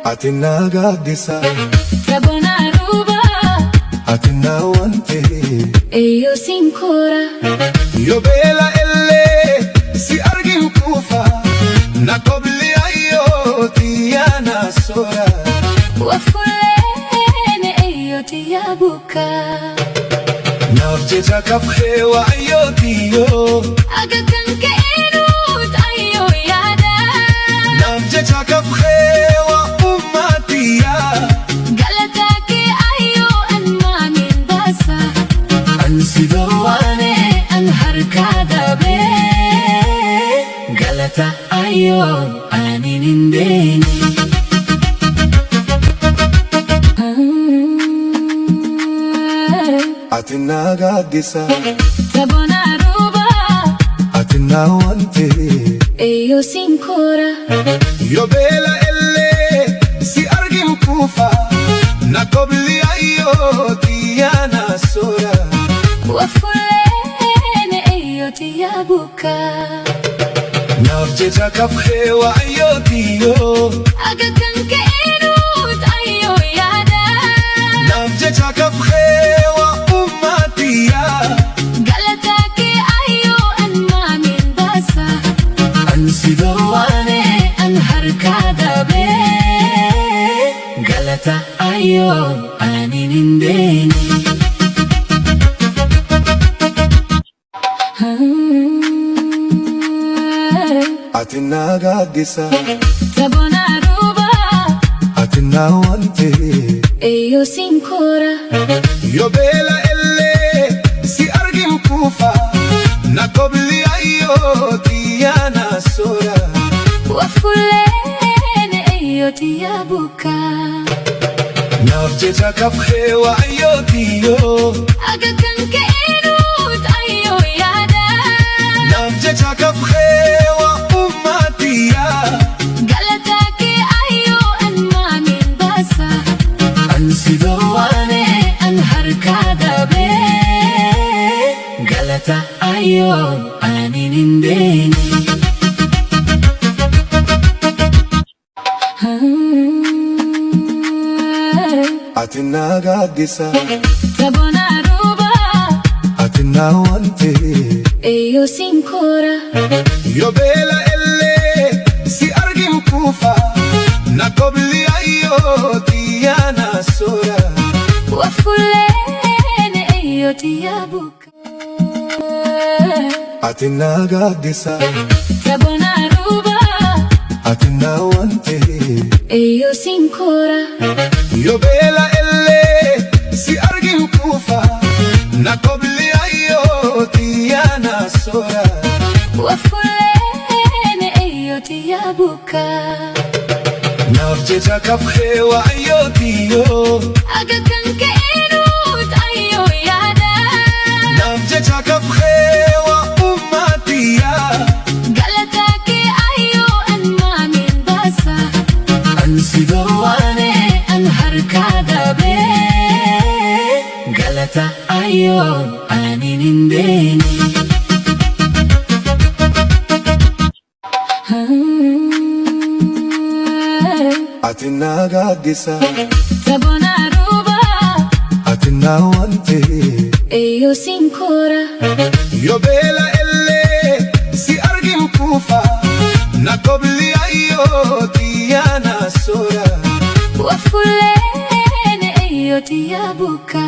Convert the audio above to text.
atinna gaddisa Tabona ruba atinna wante Io sincora Yo bela elle si argin kufa na kobli ayo tiyana sora Wafulene io ti abuka nafje jakaf khewa ayo tiyo Aga kanke enut ayo yada nafje jakaf khewa ummatiya Galataki ayo anma min basa ansi dawane an harkada be Galata ayo anin indeni atinna gaddisa Tabona ruba atinna wante Io sincora Yo bela elle si argin kufa na kobli ayo tiyana sora Wafulene io ti abuka nafje jakaf khewa ayo tiyo Aga kanke enut ayo yada nafje jakaf khewa ummatiya Galataki ayo anma min basa ansi dawane an harkada be Galata ayo anin indeni atinna gaddisa Tabona ruba atinna wante Io sincora Yo bela elle si argin kufa na kobli ayo tiyana sora Wafulene io ti abuka nafje jakaf khewa ayo tiyo Aga kanke enut ayo yada nafje jakaf khewa ummatiya Galataki ayo anma min basa ansi dawane an harkada be Galata ayo anin indeni atinna gaddisa Tabona ruba atinna wante Io sincora Yo bela elle si argin kufa na kobli ayo tiyana sora Wafulene io ti abuka atinna gaddisa Tabona ruba atinna wante Io sincora Yo bela elle si argin kufa na kobli ayo tiyana sora Wafulene io ti abuka nafje jakaf khewa ayo tiyo Aga kanke enut ayo yada nafje jakaf khewa ummatiya Galataki ayo anma min basa ansi dawane an harkada be Galata ayo anin indeni atinna gaddisa Tabona ruba atinna wante Io sincora Yo bela elle si argin kufa na kobli ayo tiyana sora Wafulene io ti abuka